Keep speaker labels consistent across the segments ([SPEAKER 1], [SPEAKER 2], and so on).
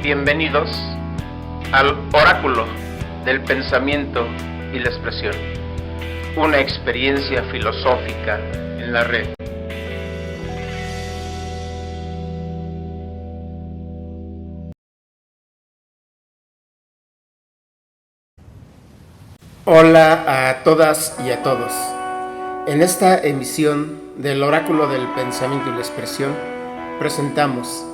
[SPEAKER 1] Bienvenidos al Oráculo del Pensamiento y la Expresión, una experiencia filosófica en la red. Hola a todas y a todos. En esta emisión del Oráculo del Pensamiento y la Expresión presentamos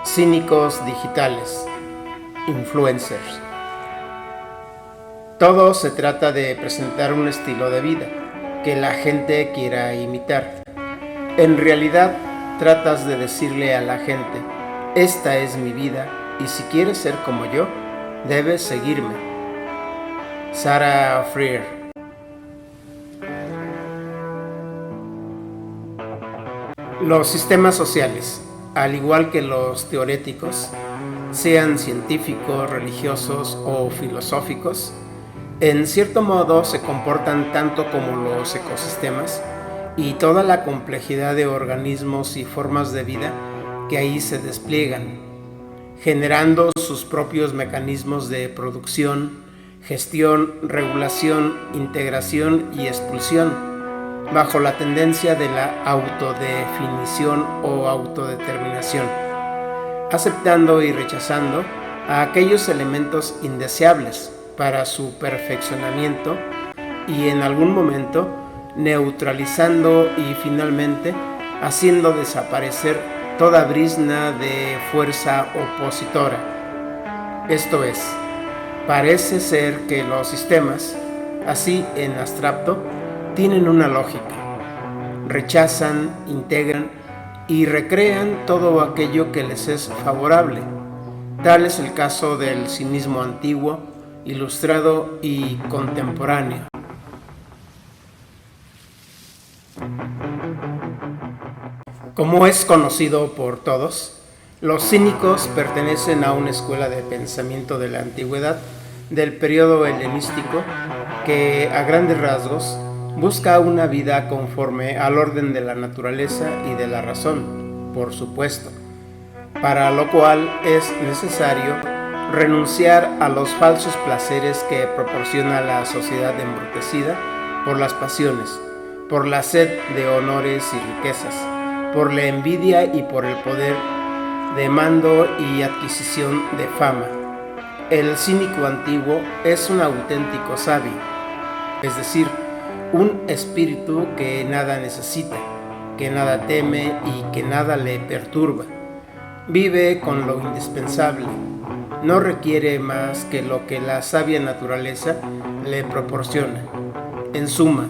[SPEAKER 1] Cínicos digitales, influencers. Todo se trata de presentar un estilo de vida que la gente quiera imitar. En realidad, tratas de decirle a la gente: esta es mi vida y si quieres ser como yo, debes seguirme. Sarah Freer. Los sistemas sociales, al igual que los teoréticos, sean científicos, religiosos o filosóficos, en cierto modo se comportan tanto como los ecosistemas y toda la complejidad de organismos y formas de vida que ahí se despliegan, generando sus propios mecanismos de producción, gestión, regulación, integración y expulsión, bajo la tendencia de la autodefinición o autodeterminación, aceptando y rechazando a aquellos elementos indeseables para su perfeccionamiento y en algún momento neutralizando y finalmente haciendo desaparecer toda brizna de fuerza opositora. Esto es, parece ser que los sistemas, así en abstracto, tienen una lógica. Rechazan, integran y recrean todo aquello que les es favorable. Tal es el caso del cinismo antiguo, ilustrado y contemporáneo. Como es conocido por todos, los cínicos pertenecen a una escuela de pensamiento de la antigüedad, del periodo helenístico, que a grandes rasgos busca una vida conforme al orden de la naturaleza y de la razón, por supuesto, para lo cual es necesario renunciar a los falsos placeres que proporciona la sociedad embrutecida por las pasiones, por la sed de honores y riquezas, por la envidia y por el poder de mando y adquisición de fama. El cínico antiguo es un auténtico sabio, es decir, un espíritu que nada necesita, que nada teme y que nada le perturba. Vive con lo indispensable, no requiere más que lo que la sabia naturaleza le proporciona. En suma,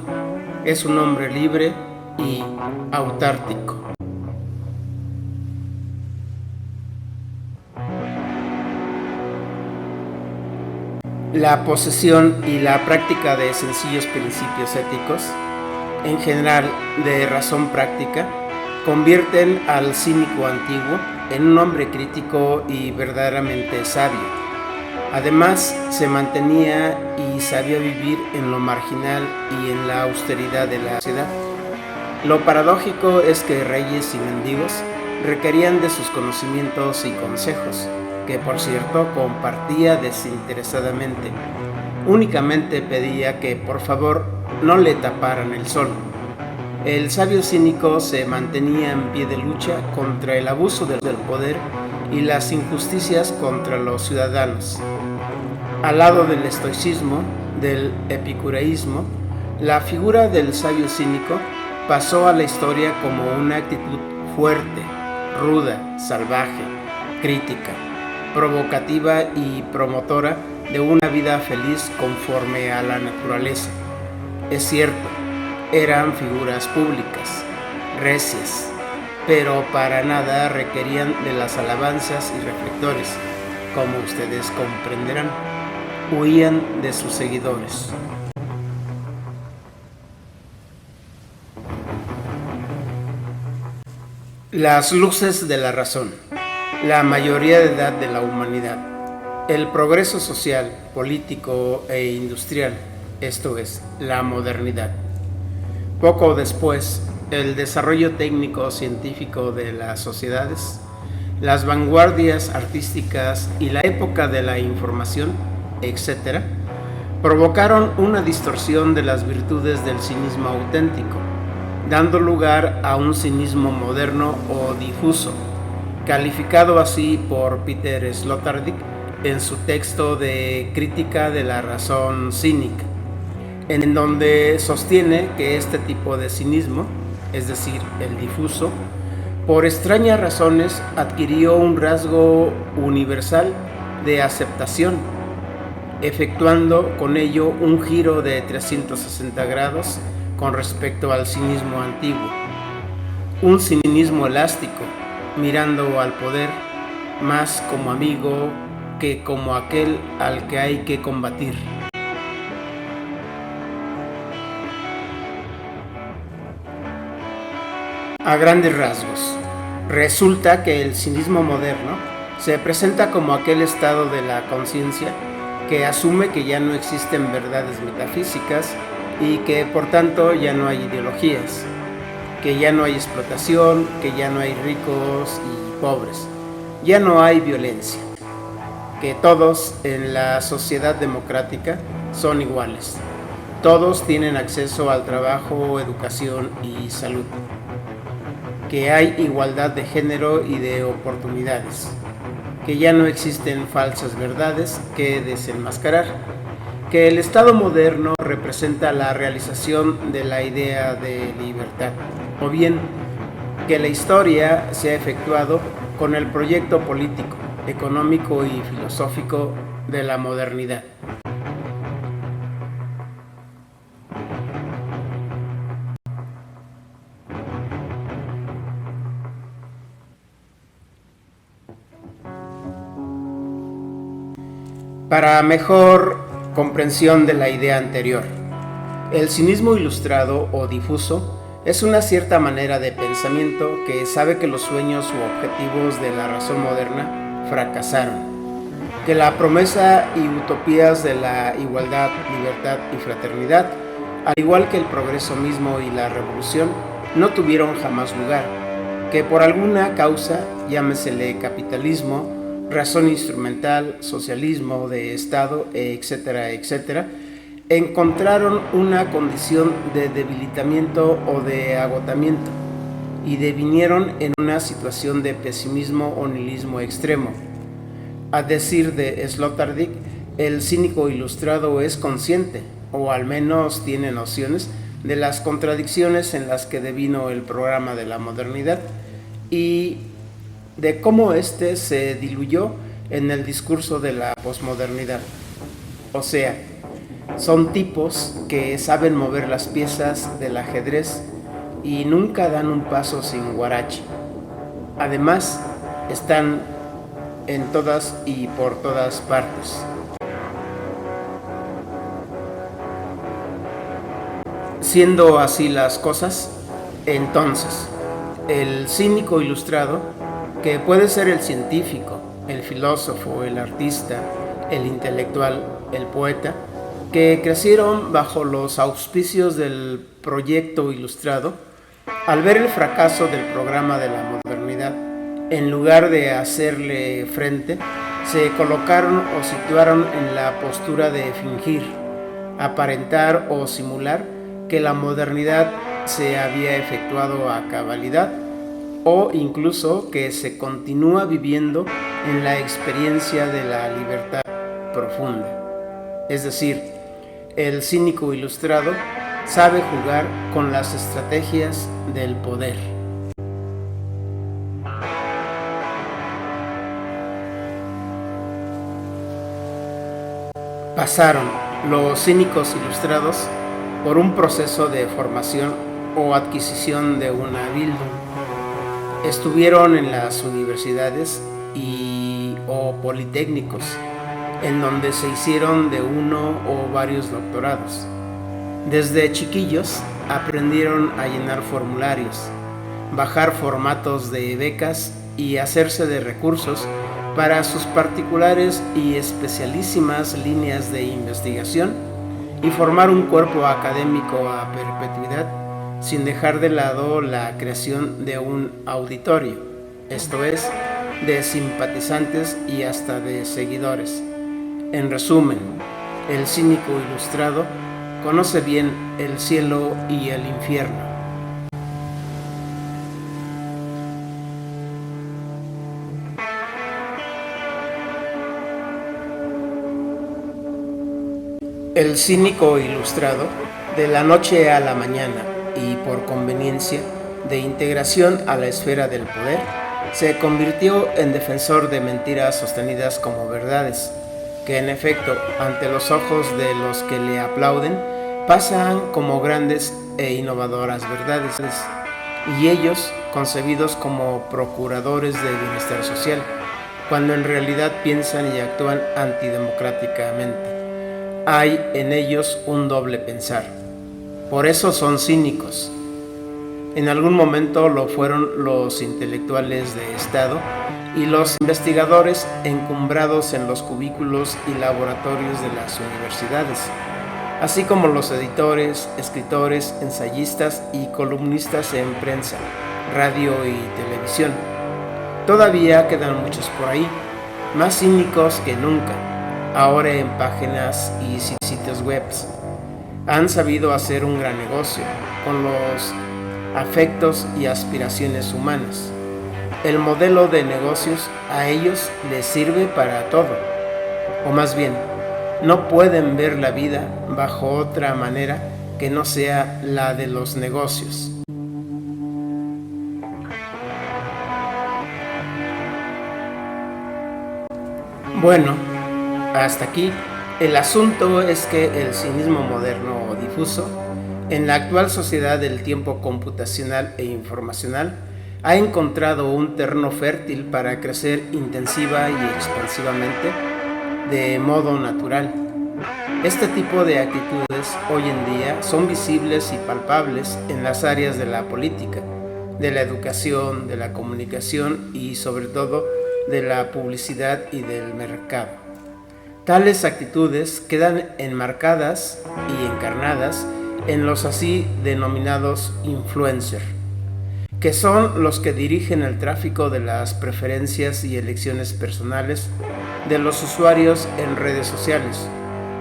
[SPEAKER 1] es un hombre libre y autárquico. La posesión y la práctica de sencillos principios éticos, en general de razón práctica, convierten al cínico antiguo en un hombre crítico y verdaderamente sabio. Además, se mantenía y sabía vivir en lo marginal y en la austeridad de la sociedad. Lo paradójico es que reyes y mendigos requerían de sus conocimientos y consejos, que por cierto compartía desinteresadamente. Únicamente pedía que por favor no le taparan el sol. El sabio cínico se mantenía en pie de lucha contra el abuso del poder y las injusticias contra los ciudadanos. Al lado del estoicismo, del epicureísmo, la figura del sabio cínico pasó a la historia como una actitud fuerte, ruda, salvaje, crítica, provocativa y promotora de una vida feliz conforme a la naturaleza. Es cierto, eran figuras públicas, recias, pero para nada requerían de las alabanzas y reflectores, como ustedes comprenderán. Huían de sus seguidores. Las luces de la razón. La mayoría de edad de la humanidad, el progreso social, político e industrial, esto es, la modernidad. Poco después, el desarrollo técnico-científico de las sociedades, las vanguardias artísticas y la época de la información, etc., provocaron una distorsión de las virtudes del cinismo auténtico, dando lugar a un cinismo moderno o difuso, calificado así por Peter Sloterdijk en su texto de Crítica de la razón cínica, en donde sostiene que este tipo de cinismo, es decir, el difuso, por extrañas razones adquirió un rasgo universal de aceptación, efectuando con ello un giro de 360 grados con respecto al cinismo antiguo. Un cinismo elástico, mirando al poder más como amigo que como aquel al que hay que combatir. A grandes rasgos, resulta que el cinismo moderno se presenta como aquel estado de la conciencia que asume que ya no existen verdades metafísicas y que por tanto ya no hay ideologías, que ya no hay explotación, que ya no hay ricos y pobres, ya no hay violencia, que todos en la sociedad democrática son iguales, todos tienen acceso al trabajo, educación y salud, que hay igualdad de género y de oportunidades, que ya no existen falsas verdades que desenmascarar, que el Estado moderno representa la realización de la idea de libertad, o bien que la historia se ha efectuado con el proyecto político, económico y filosófico de la modernidad. Para mejor comprensión de la idea anterior, el cinismo ilustrado o difuso es una cierta manera de pensamiento que sabe que los sueños u objetivos de la razón moderna fracasaron, que la promesa y utopías de la igualdad, libertad y fraternidad, al igual que el progreso mismo y la revolución, no tuvieron jamás lugar, que por alguna causa, llámesele capitalismo, razón instrumental, socialismo de Estado, etcétera, etcétera, encontraron una condición de debilitamiento o de agotamiento y devinieron en una situación de pesimismo o nihilismo extremo. A decir de Sloterdijk, el cínico ilustrado es consciente, o al menos tiene nociones, de las contradicciones en las que devino el programa de la modernidad y de cómo éste se diluyó en el discurso de la posmodernidad. O sea, son tipos que saben mover las piezas del ajedrez y nunca dan un paso sin guarache. Además, están en todas y por todas partes. Siendo así las cosas, entonces, el cínico ilustrado, que puede ser el científico, el filósofo, el artista, el intelectual, el poeta, que crecieron bajo los auspicios del proyecto ilustrado, al ver el fracaso del programa de la modernidad, en lugar de hacerle frente, se colocaron o situaron en la postura de fingir, aparentar o simular que la modernidad se había efectuado a cabalidad, o incluso que se continúa viviendo en la experiencia de la libertad profunda. Es decir, el cínico ilustrado sabe jugar con las estrategias del poder. Pasaron los cínicos ilustrados por un proceso de formación o adquisición de una bildung. Estuvieron en las universidades o politécnicos, en donde se hicieron de uno o varios doctorados. Desde chiquillos aprendieron a llenar formularios, bajar formatos de becas y hacerse de recursos para sus particulares y especialísimas líneas de investigación y formar un cuerpo académico a perpetuidad, sin dejar de lado la creación de un auditorio, esto es, de simpatizantes y hasta de seguidores. En resumen, el cínico ilustrado conoce bien el cielo y el infierno. El cínico ilustrado, de la noche a la mañana y por conveniencia de integración a la esfera del poder, se convirtió en defensor de mentiras sostenidas como verdades, que en efecto, ante los ojos de los que le aplauden, pasan como grandes e innovadoras verdades, y ellos concebidos como procuradores del bienestar social, cuando en realidad piensan y actúan antidemocráticamente. Hay en ellos un doble pensar. Por eso son cínicos. En algún momento lo fueron los intelectuales de Estado y los investigadores encumbrados en los cubículos y laboratorios de las universidades, así como los editores, escritores, ensayistas y columnistas en prensa, radio y televisión. Todavía quedan muchos por ahí, más cínicos que nunca, ahora en páginas y sitios web. Han sabido hacer un gran negocio con los afectos y aspiraciones humanas. El modelo de negocios a ellos les sirve para todo, o más bien, no pueden ver la vida bajo otra manera que no sea la de los negocios. Bueno, hasta aquí. El asunto es que el cinismo moderno o difuso, en la actual sociedad del tiempo computacional e informacional, ha encontrado un terreno fértil para crecer intensiva y expansivamente de modo natural. Este tipo de actitudes hoy en día son visibles y palpables en las áreas de la política, de la educación, de la comunicación y sobre todo de la publicidad y del mercado. Tales actitudes quedan enmarcadas y encarnadas en los así denominados influencers, que son los que dirigen el tráfico de las preferencias y elecciones personales de los usuarios en redes sociales,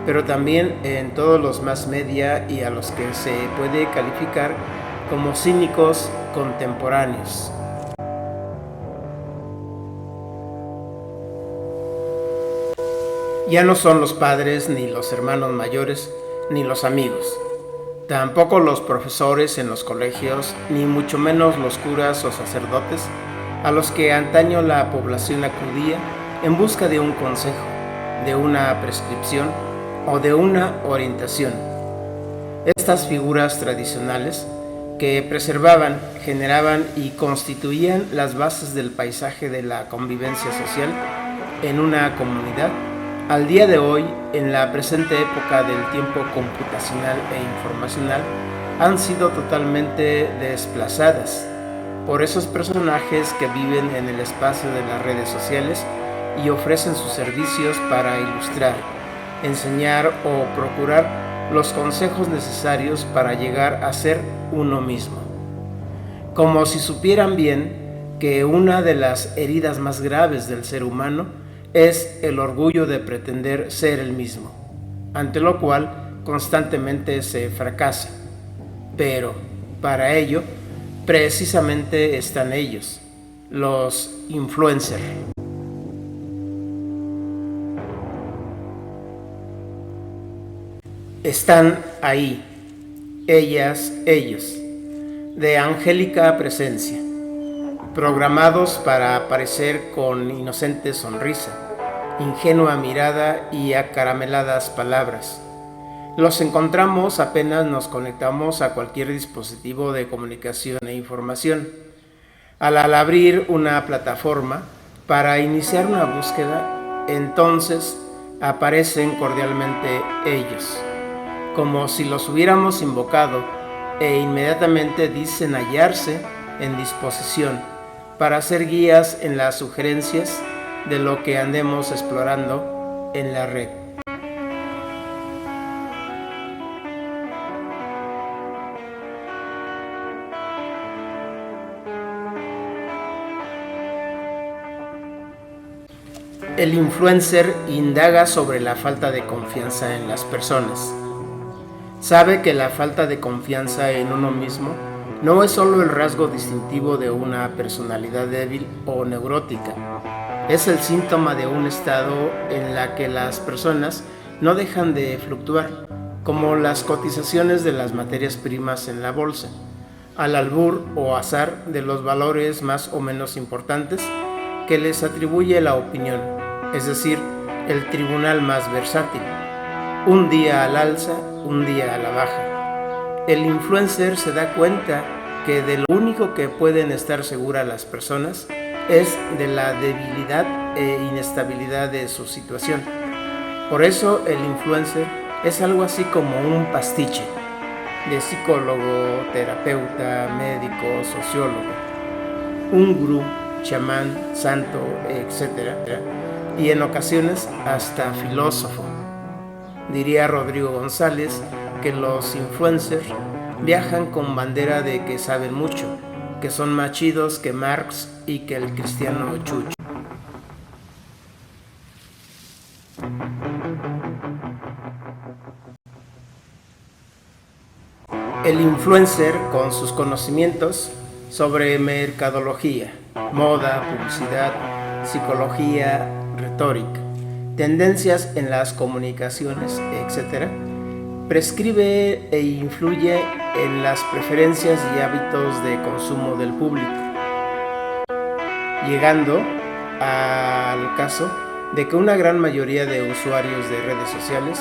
[SPEAKER 1] pero también en todos los mass media y a los que se puede calificar como cínicos contemporáneos. Ya no son los padres, ni los hermanos mayores, ni los amigos. Tampoco los profesores en los colegios, ni mucho menos los curas o sacerdotes, a los que antaño la población acudía en busca de un consejo, de una prescripción o de una orientación. Estas figuras tradicionales que preservaban, generaban y constituían las bases del paisaje de la convivencia social en una comunidad, al día de hoy, en la presente época del tiempo computacional e informacional, han sido totalmente desplazadas por esos personajes que viven en el espacio de las redes sociales y ofrecen sus servicios para ilustrar, enseñar o procurar los consejos necesarios para llegar a ser uno mismo. Como si supieran bien que una de las heridas más graves del ser humano es el orgullo de pretender ser el mismo, ante lo cual constantemente se fracasa. Pero para ello, precisamente están ellos, los influencers. Están ahí, ellas, ellos, de angélica presencia, programados para aparecer con inocente sonrisa, ingenua mirada y acarameladas palabras. Los encontramos apenas nos conectamos a cualquier dispositivo de comunicación e información. Al abrir una plataforma para iniciar una búsqueda, entonces aparecen cordialmente ellos, como si los hubiéramos invocado, e inmediatamente dicen hallarse en disposición para ser guías en las sugerencias de lo que andemos explorando en la red. El influencer indaga sobre la falta de confianza en las personas. Sabe que la falta de confianza en uno mismo no es solo el rasgo distintivo de una personalidad débil o neurótica, es el síntoma de un estado en la que las personas no dejan de fluctuar, como las cotizaciones de las materias primas en la bolsa, al albur o azar de los valores más o menos importantes que les atribuye la opinión, es decir, el tribunal más versátil, un día al alza, un día a la baja. El influencer se da cuenta que de lo único que pueden estar seguras las personas es de la debilidad e inestabilidad de su situación. Por eso el influencer es algo así como un pastiche de psicólogo, terapeuta, médico, sociólogo, un gurú, chamán, santo, etc. Y en ocasiones hasta filósofo. Diría Rodrigo González que los influencers viajan con bandera de que saben mucho, que son más chidos que Marx y que el cristiano Chucho. El influencer, con sus conocimientos sobre mercadología, moda, publicidad, psicología, retórica, tendencias en las comunicaciones, etc., prescribe e influye en las preferencias y hábitos de consumo del público, llegando al caso de que una gran mayoría de usuarios de redes sociales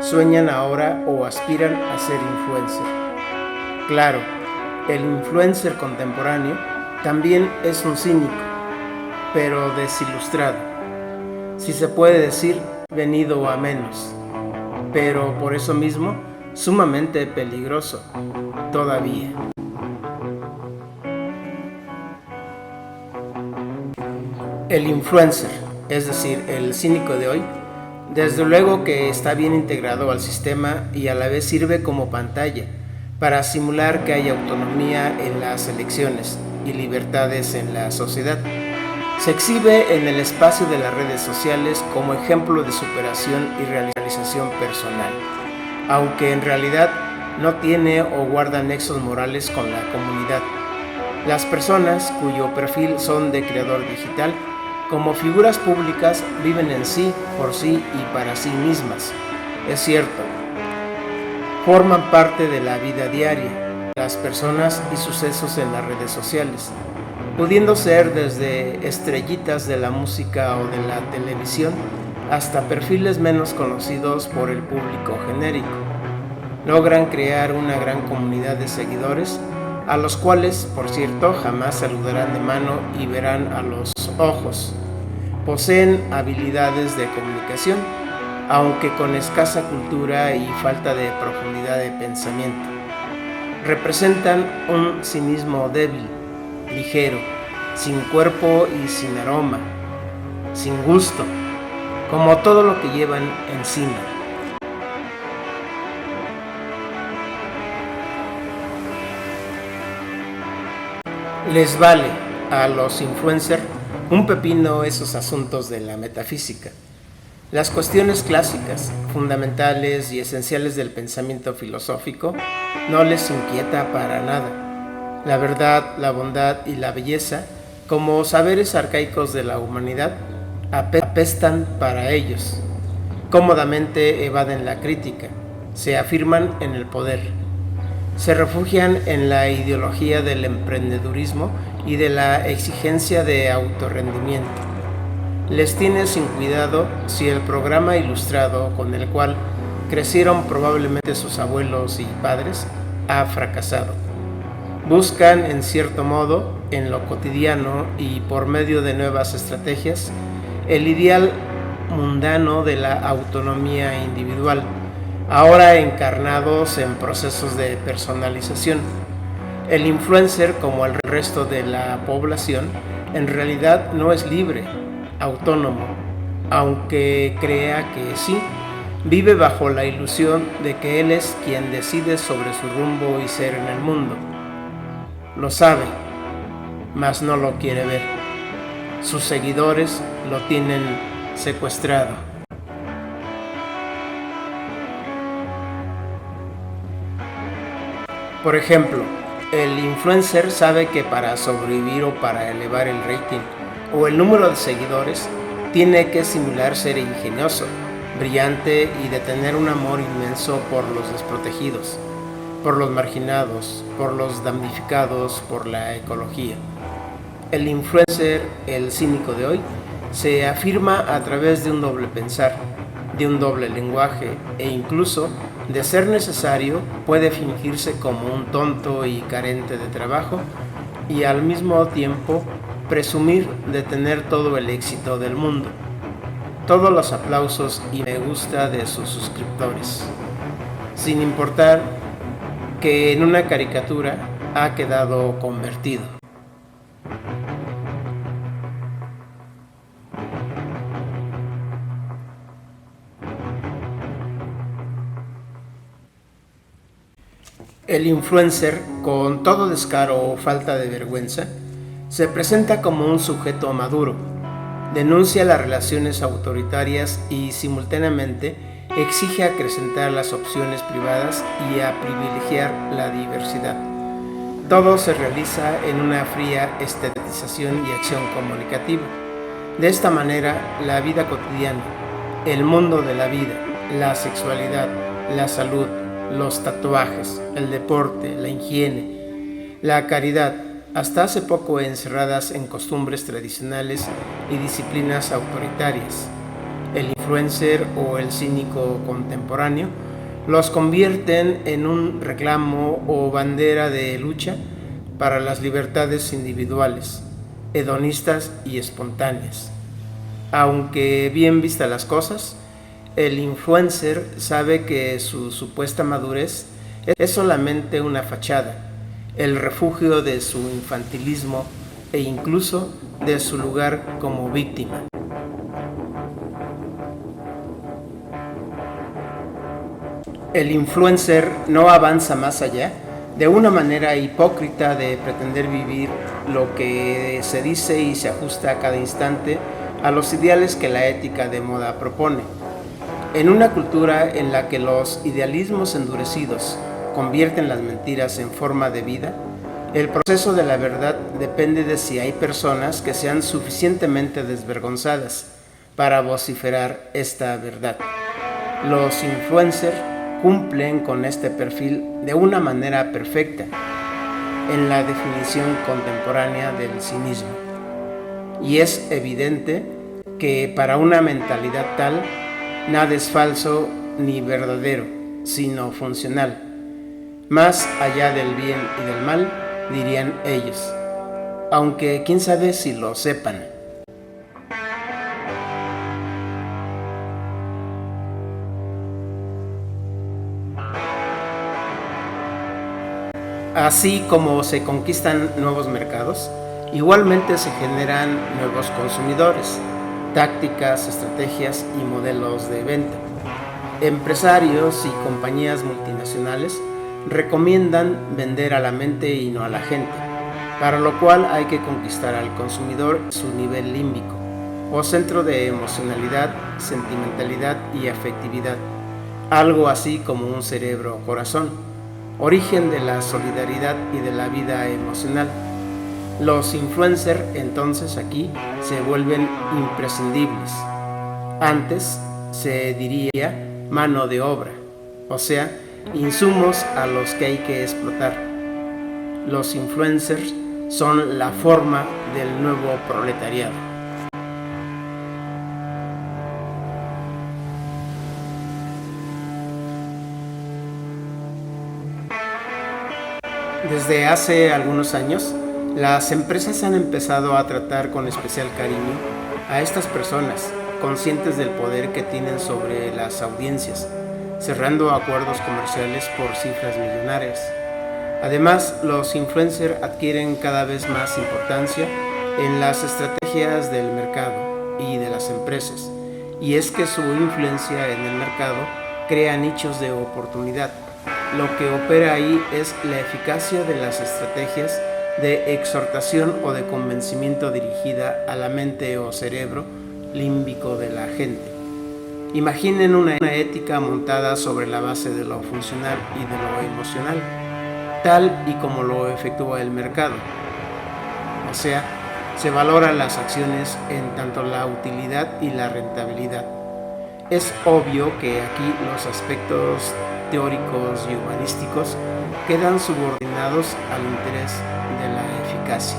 [SPEAKER 1] sueñan ahora o aspiran a ser influencer. Claro, el influencer contemporáneo también es un cínico, pero desilustrado, si se puede decir, venido a menos, pero por eso mismo sumamente peligroso todavía. El influencer, es decir, el cínico de hoy, desde luego que está bien integrado al sistema y a la vez sirve como pantalla para simular que hay autonomía en las elecciones y libertades en la sociedad. Se exhibe en el espacio de las redes sociales como ejemplo de superación y realización personal, aunque en realidad no tiene o guarda nexos morales con la comunidad. Las personas cuyo perfil son de creador digital, como figuras públicas, viven en sí, por sí y para sí mismas. Es cierto, forman parte de la vida diaria, las personas y sucesos en las redes sociales, pudiendo ser desde estrellitas de la música o de la televisión hasta perfiles menos conocidos por el público genérico. Logran crear una gran comunidad de seguidores, a los cuales, por cierto, jamás saludarán de mano y verán a los ojos. Poseen habilidades de comunicación, aunque con escasa cultura y falta de profundidad de pensamiento. Representan un cinismo débil, ligero, sin cuerpo y sin aroma, sin gusto, como todo lo que llevan encima. Les vale a los influencers un pepino esos asuntos de la metafísica. Las cuestiones clásicas, fundamentales y esenciales del pensamiento filosófico no les inquieta para nada. La verdad, la bondad y la belleza, como saberes arcaicos de la humanidad, apestan para ellos. Cómodamente evaden la crítica, se afirman en el poder. Se refugian en la ideología del emprendedurismo y de la exigencia de autorrendimiento. Les tiene sin cuidado si el programa ilustrado con el cual crecieron probablemente sus abuelos y padres ha fracasado. Buscan, en cierto modo, en lo cotidiano y por medio de nuevas estrategias, el ideal mundano de la autonomía individual, ahora encarnados en procesos de personalización. El influencer, como el resto de la población, en realidad no es libre, autónomo, aunque crea que sí, vive bajo la ilusión de que él es quien decide sobre su rumbo y ser en el mundo. Lo sabe, mas no lo quiere ver. Sus seguidores lo tienen secuestrado. Por ejemplo, el influencer sabe que para sobrevivir o para elevar el rating o el número de seguidores, tiene que simular ser ingenioso, brillante y de tener un amor inmenso por los desprotegidos, por los marginados, por los damnificados, por la ecología. El influencer, el cínico de hoy, se afirma a través de un doble pensar, de un doble lenguaje e incluso, de ser necesario, puede fingirse como un tonto y carente de trabajo y al mismo tiempo presumir de tener todo el éxito del mundo, todos los aplausos y me gusta de sus suscriptores, sin importar que en una caricatura ha quedado convertido. El influencer, con todo descaro o falta de vergüenza, se presenta como un sujeto maduro, denuncia las relaciones autoritarias y simultáneamente exige acrecentar las opciones privadas y a privilegiar la diversidad. Todo se realiza en una fría estetización y acción comunicativa. De esta manera, la vida cotidiana, el mundo de la vida, la sexualidad, la salud, los tatuajes, el deporte, la higiene, la caridad, hasta hace poco encerradas en costumbres tradicionales y disciplinas autoritarias. El influencer o el cínico contemporáneo los convierten en un reclamo o bandera de lucha para las libertades individuales, hedonistas y espontáneas. Aunque bien vistas las cosas, el influencer sabe que su supuesta madurez es solamente una fachada, el refugio de su infantilismo e incluso de su lugar como víctima. El influencer no avanza más allá de una manera hipócrita de pretender vivir lo que se dice y se ajusta a cada instante a los ideales que la ética de moda propone. En una cultura en la que los idealismos endurecidos convierten las mentiras en forma de vida, el proceso de la verdad depende de si hay personas que sean suficientemente desvergonzadas para vociferar esta verdad. Los influencers cumplen con este perfil de una manera perfecta en la definición contemporánea del cinismo. Y es evidente que para una mentalidad tal, nada es falso ni verdadero, sino funcional. Más allá del bien y del mal, dirían ellos, aunque quién sabe si lo sepan. Así como se conquistan nuevos mercados, igualmente se generan nuevos consumidores, tácticas, estrategias y modelos de venta. Empresarios y compañías multinacionales recomiendan vender a la mente y no a la gente, para lo cual hay que conquistar al consumidor su nivel límbico, o centro de emocionalidad, sentimentalidad y afectividad, algo así como un cerebro o corazón, origen de la solidaridad y de la vida emocional. Los influencers entonces aquí se vuelven imprescindibles. Antes se diría mano de obra, o sea, insumos a los que hay que explotar. Los influencers son la forma del nuevo proletariado. Desde hace algunos años, las empresas han empezado a tratar con especial cariño a estas personas, conscientes del poder que tienen sobre las audiencias, cerrando acuerdos comerciales por cifras millonarias. Además, los influencers adquieren cada vez más importancia en las estrategias del mercado y de las empresas, y es que su influencia en el mercado crea nichos de oportunidad. Lo que opera ahí es la eficacia de las estrategias de exhortación o de convencimiento dirigida a la mente o cerebro límbico de la gente. Imaginen una ética montada sobre la base de lo funcional y de lo emocional, tal y como lo efectúa el mercado. O sea, se valoran las acciones en tanto la utilidad y la rentabilidad. Es obvio que aquí los aspectos teóricos y humanísticos quedan subordinados al interés de la eficacia.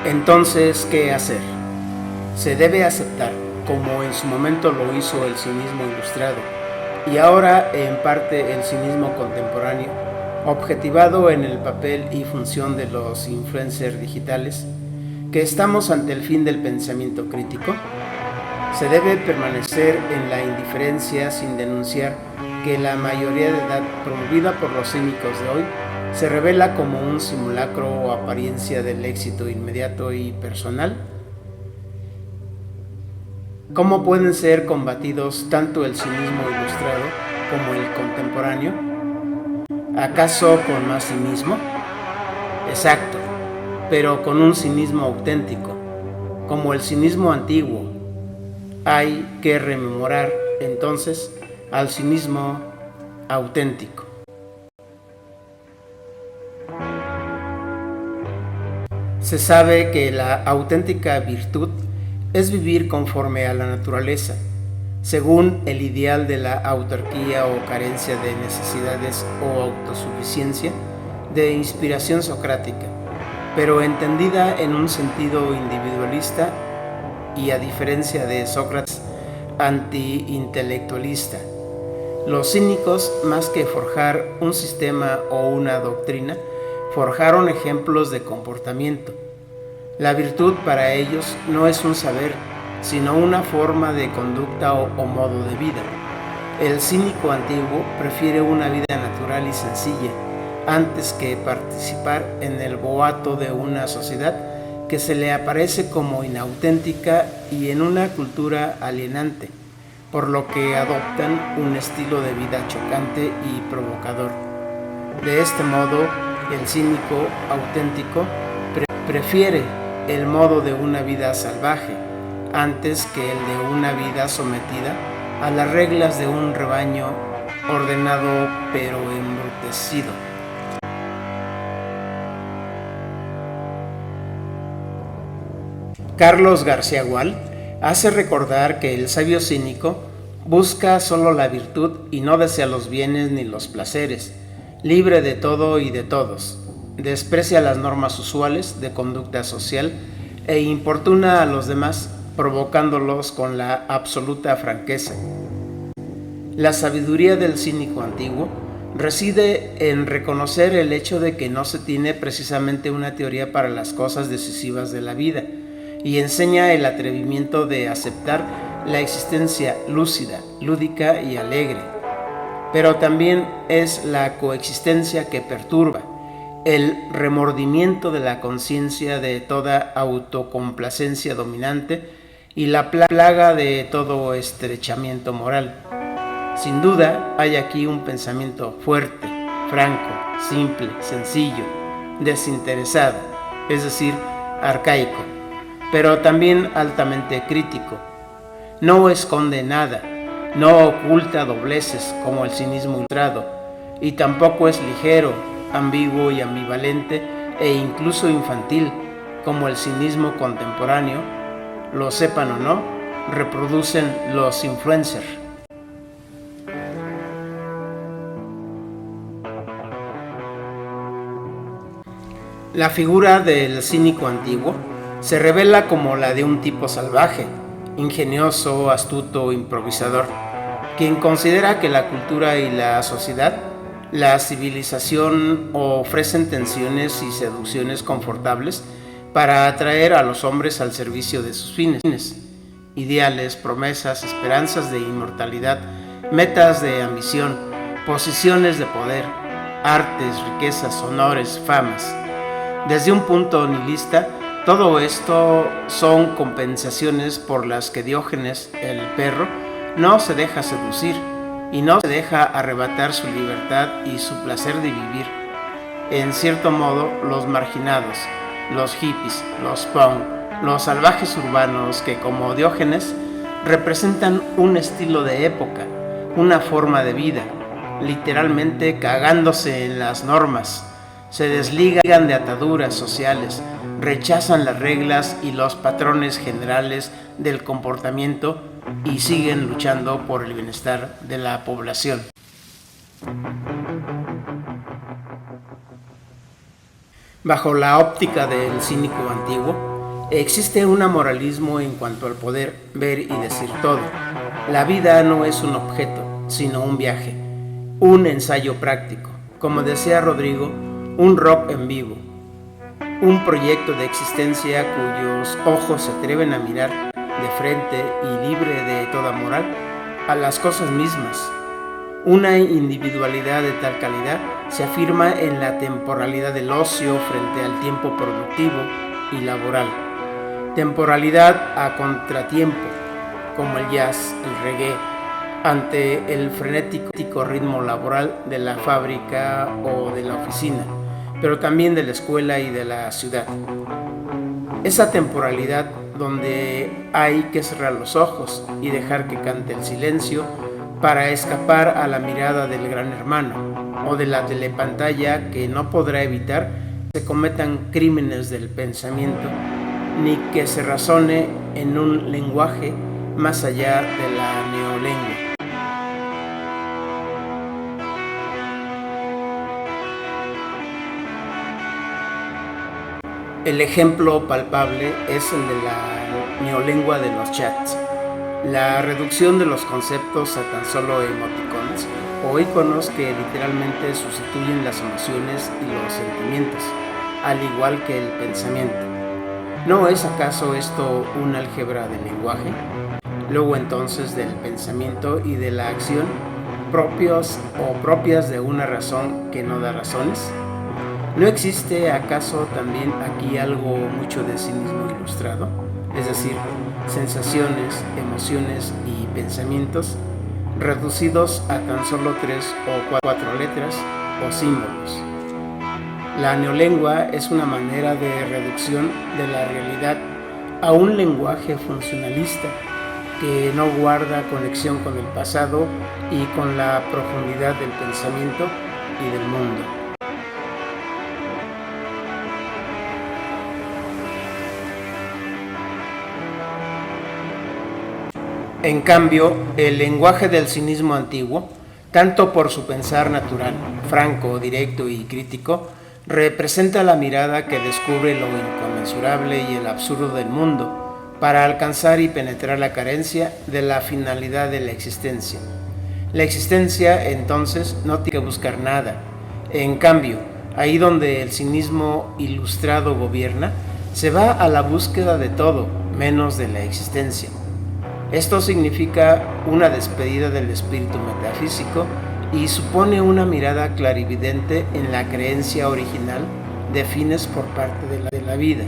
[SPEAKER 1] Entonces, ¿qué hacer? Se debe aceptar, como en su momento lo hizo el cinismo ilustrado, y ahora en parte el cinismo contemporáneo, objetivado en el papel y función de los influencers digitales, que estamos ante el fin del pensamiento crítico. Se debe permanecer en la indiferencia sin denunciar que la mayoría de edad promovida por los cínicos de hoy se revela como un simulacro o apariencia del éxito inmediato y personal. ¿Cómo pueden ser combatidos tanto el cinismo ilustrado como el contemporáneo? ¿Acaso con más cinismo? Exacto, pero con un cinismo auténtico, como el cinismo antiguo. Hay que rememorar entonces al cinismo auténtico. Se sabe que la auténtica virtud es vivir conforme a la naturaleza, según el ideal de la autarquía o carencia de necesidades o autosuficiencia, de inspiración socrática, pero entendida en un sentido individualista y a diferencia de Sócrates, anti-intelectualista. Los cínicos, más que forjar un sistema o una doctrina, forjaron ejemplos de comportamiento. La virtud para ellos no es un saber, sino una forma de conducta o modo de vida. El cínico antiguo prefiere una vida natural y sencilla, antes que participar en el boato de una sociedad que se le aparece como inauténtica y en una cultura alienante, por lo que adoptan un estilo de vida chocante y provocador. De este modo, el cínico auténtico prefiere el modo de una vida salvaje antes que el de una vida sometida a las reglas de un rebaño ordenado pero embrutecido. Carlos García Gual hace recordar que el sabio cínico busca solo la virtud y no desea los bienes ni los placeres, libre de todo y de todos, desprecia las normas usuales de conducta social e importuna a los demás, provocándolos con la absoluta franqueza. La sabiduría del cínico antiguo reside en reconocer el hecho de que no se tiene precisamente una teoría para las cosas decisivas de la vida, y enseña el atrevimiento de aceptar la existencia lúcida, lúdica y alegre. Pero también es la coexistencia que perturba, el remordimiento de la conciencia de toda autocomplacencia dominante y la plaga de todo estrechamiento moral. Sin duda, hay aquí un pensamiento fuerte, franco, simple, sencillo, desinteresado, es decir, arcaico, pero también altamente crítico. No esconde nada, no oculta dobleces como el cinismo ilustrado, y tampoco es ligero, ambiguo y ambivalente e incluso infantil como el cinismo contemporáneo, lo sepan o no, reproducen los influencers. La figura del cínico antiguo se revela como la de un tipo salvaje, ingenioso, astuto, improvisador, quien considera que la cultura y la sociedad, la civilización ofrecen tensiones y seducciones confortables para atraer a los hombres al servicio de sus fines, ideales, promesas, esperanzas de inmortalidad, metas de ambición, posiciones de poder, artes, riquezas, honores, famas. Desde un punto nihilista, todo esto son compensaciones por las que Diógenes, el perro, no se deja seducir y no se deja arrebatar su libertad y su placer de vivir. en cierto modo, los marginados, los hippies, los punk, los salvajes urbanos que, como Diógenes, representan un estilo de época, una forma de vida, literalmente cagándose en las normas, se desligan de ataduras sociales, rechazan las reglas y los patrones generales del comportamiento y siguen luchando por el bienestar de la población. Bajo la óptica del cínico antiguo, existe un amoralismo en cuanto al poder ver y decir todo. La vida no es un objeto, sino un viaje, un ensayo práctico, como decía Rodrigo, un rock en vivo, un proyecto de existencia cuyos ojos se atreven a mirar de frente y libre de toda moral a las cosas mismas. Una individualidad de tal calidad se afirma en la temporalidad del ocio frente al tiempo productivo y laboral. Temporalidad a contratiempo, como el jazz, el reggae, ante el frenético ritmo laboral de la fábrica o de la oficina, pero también de la escuela y de la ciudad. Esa temporalidad donde hay que cerrar los ojos y dejar que cante el silencio para escapar a la mirada del gran hermano o de la telepantalla que no podrá evitar que se cometan crímenes del pensamiento ni que se razone en un lenguaje más allá de la neolengua. El ejemplo palpable es el de la neolengua de los chats, la reducción de los conceptos a tan solo emoticones o iconos que literalmente sustituyen las emociones y los sentimientos, al igual que el pensamiento. ¿No es acaso esto un álgebra del lenguaje? Luego entonces del pensamiento y de la acción propias de una razón que no da razones. ¿No existe acaso también aquí algo mucho de cinismo ilustrado? Es decir, sensaciones, emociones y pensamientos reducidos a tan solo 3 o 4 letras o símbolos. La neolengua es una manera de reducción de la realidad a un lenguaje funcionalista que no guarda conexión con el pasado y con la profundidad del pensamiento y del mundo. En cambio, el lenguaje del cinismo antiguo, tanto por su pensar natural, franco, directo y crítico, representa la mirada que descubre lo inconmensurable y el absurdo del mundo para alcanzar y penetrar la carencia de la finalidad de la existencia. La existencia, entonces, no tiene que buscar nada. En cambio, ahí donde el cinismo ilustrado gobierna, se va a la búsqueda de todo, menos de la existencia. Esto significa una despedida del espíritu metafísico y supone una mirada clarividente en la creencia original de fines por parte de la vida.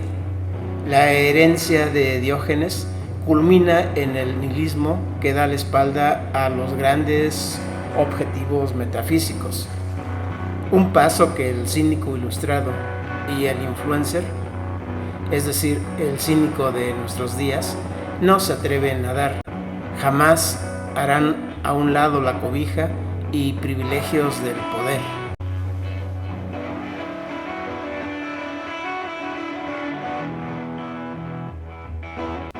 [SPEAKER 1] La herencia de Diógenes culmina en el nihilismo que da la espalda a los grandes objetivos metafísicos. Un paso que el cínico ilustrado y el influencer, es decir, el cínico de nuestros días, no se atreven a dar. Jamás harán a un lado la cobija y privilegios del poder.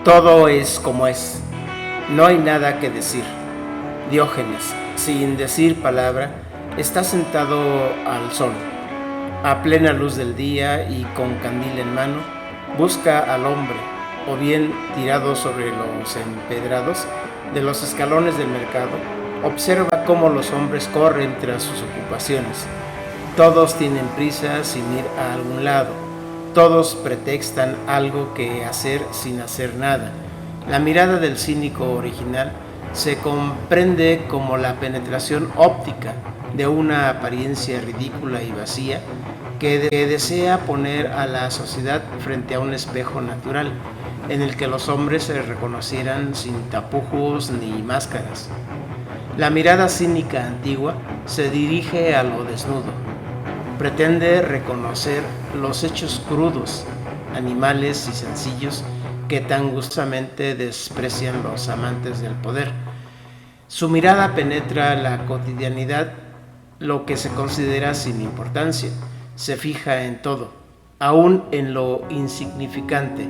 [SPEAKER 1] Todo es como es. No hay nada que decir. Diógenes, sin decir palabra, está sentado al sol. A plena luz del día y con candil en mano, busca al hombre, o bien tirado sobre los empedrados de los escalones del mercado, observa cómo los hombres corren tras sus ocupaciones. Todos tienen prisa sin ir a algún lado, todos pretextan algo que hacer sin hacer nada. La mirada del cínico original se comprende como la penetración óptica de una apariencia ridícula y vacía que desea poner a la sociedad frente a un espejo natural, en el que los hombres se reconocieran sin tapujos ni máscaras. La mirada cínica antigua se dirige a lo desnudo, pretende reconocer los hechos crudos, animales y sencillos que tan gustosamente desprecian los amantes del poder. Su mirada penetra la cotidianidad, lo que se considera sin importancia, se fija en todo, aún en lo insignificante,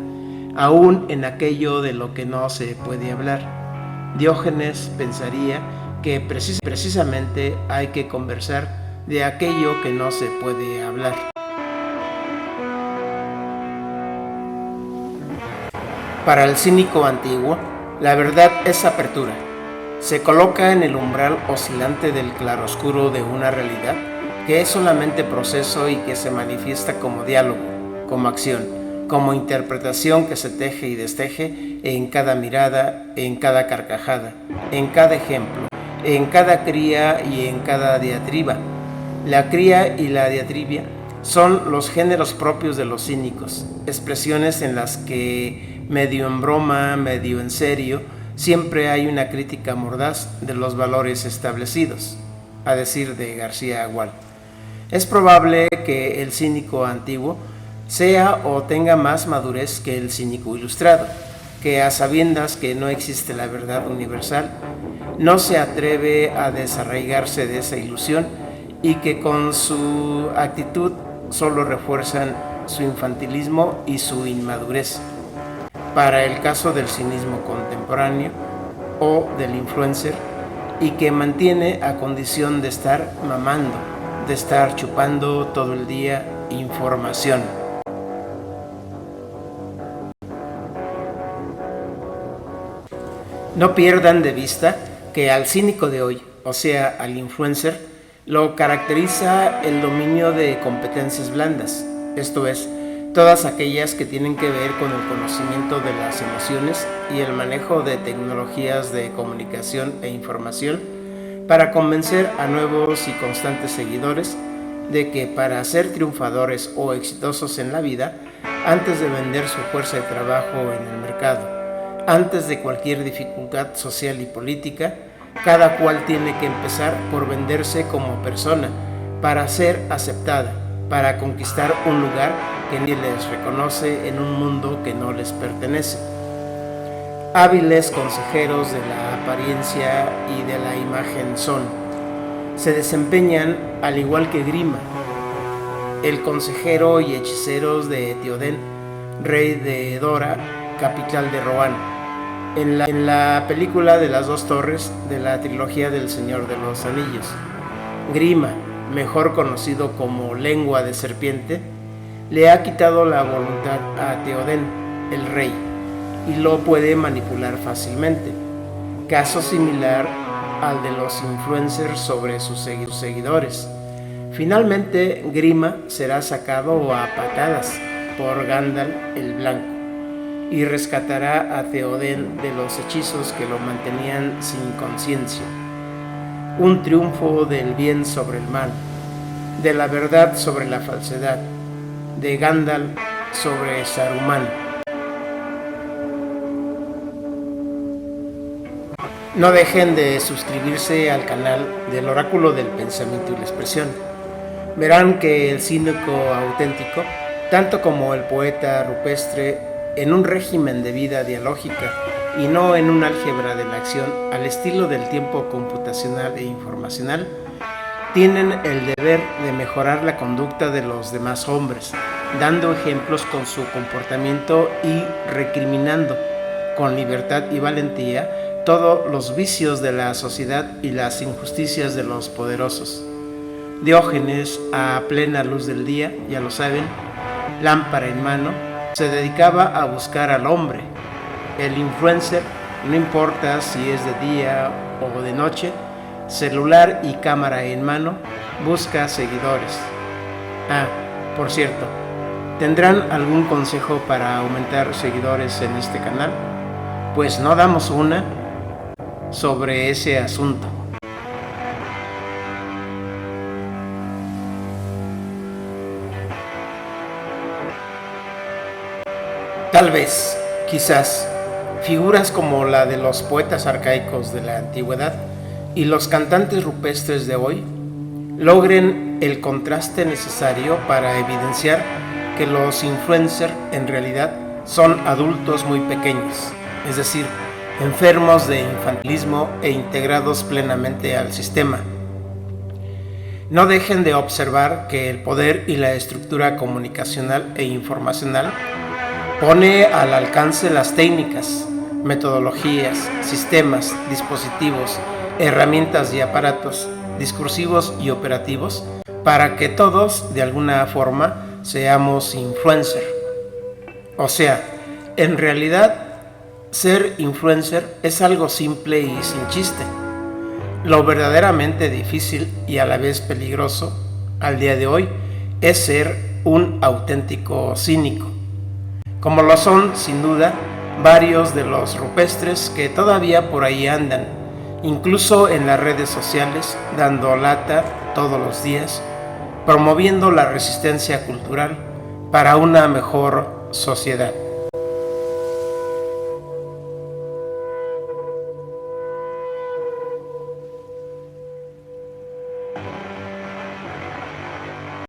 [SPEAKER 1] aún en aquello de lo que no se puede hablar. Diógenes pensaría que precisamente hay que conversar de aquello que no se puede hablar. Para el cínico antiguo, la verdad es apertura. Se coloca en el umbral oscilante del claroscuro de una realidad que es solamente proceso y que se manifiesta como diálogo, como acción, como interpretación que se teje y desteje en cada mirada, en cada carcajada, en cada ejemplo, en cada cría y en cada diatriba. La cría y la diatribia son los géneros propios de los cínicos, expresiones en las que, medio en broma, medio en serio, siempre hay una crítica mordaz de los valores establecidos, a decir de García Gual. Es probable que el cínico antiguo sea o tenga más madurez que el cínico ilustrado, que a sabiendas que no existe la verdad universal, no se atreve a desarraigarse de esa ilusión y que con su actitud solo refuerzan su infantilismo y su inmadurez. Para el caso del cinismo contemporáneo o del influencer, y que mantiene a condición de estar mamando, de estar chupando todo el día información. No pierdan de vista que al cínico de hoy, o sea, al influencer, lo caracteriza el dominio de competencias blandas, esto es, todas aquellas que tienen que ver con el conocimiento de las emociones y el manejo de tecnologías de comunicación e información para convencer a nuevos y constantes seguidores de que para ser triunfadores o exitosos en la vida, antes de vender su fuerza de trabajo en el mercado, antes de cualquier dificultad social y política, cada cual tiene que empezar por venderse como persona para ser aceptada, para conquistar un lugar que nadie les reconoce en un mundo que no les pertenece. Hábiles consejeros de la apariencia y de la imagen se desempeñan al igual que Grima, el consejero y hechiceros de Teoden, rey de Dora, capital de Rohan, en la película de las dos torres de la trilogía del Señor de los Anillos. Grima, mejor conocido como Lengua de Serpiente, le ha quitado la voluntad a Teoden, el rey, y lo puede manipular fácilmente. Caso similar al de los influencers sobre sus seguidores. Finalmente, Grima será sacado a patadas por Gandalf el Blanco y rescatará a Theoden de los hechizos que lo mantenían sin conciencia. Un triunfo del bien sobre el mal, de la verdad sobre la falsedad, de Gandalf sobre Saruman. No dejen de suscribirse al canal del Oráculo del Pensamiento y la Expresión. Verán que el cínico auténtico, tanto como el poeta rupestre, en un régimen de vida dialógica y no en un álgebra de la acción al estilo del tiempo computacional e informacional, tienen el deber de mejorar la conducta de los demás hombres, dando ejemplos con su comportamiento y recriminando con libertad y valentía todos los vicios de la sociedad y las injusticias de los poderosos. Diógenes, a plena luz del día, ya lo saben, lámpara en mano, se dedicaba a buscar al hombre. El influencer, no importa si es de día o de noche, celular y cámara en mano, busca seguidores. Por cierto, ¿tendrán algún consejo para aumentar seguidores en este canal? Pues no damos una sobre ese asunto. Tal vez, quizás, figuras como la de los poetas arcaicos de la antigüedad y los cantantes rupestres de hoy logren el contraste necesario para evidenciar que los influencers en realidad son adultos muy pequeños, es decir, enfermos de infantilismo e integrados plenamente al sistema. No dejen de observar que el poder y la estructura comunicacional e informacional pone al alcance las técnicas, metodologías, sistemas, dispositivos, herramientas y aparatos discursivos y operativos para que todos, de alguna forma, seamos influencer. O sea, en realidad, ser influencer es algo simple y sin chiste. Lo verdaderamente difícil y a la vez peligroso al día de hoy es ser un auténtico cínico, como lo son, sin duda, varios de los rupestres que todavía por ahí andan, incluso en las redes sociales, dando lata todos los días, promoviendo la resistencia cultural para una mejor sociedad.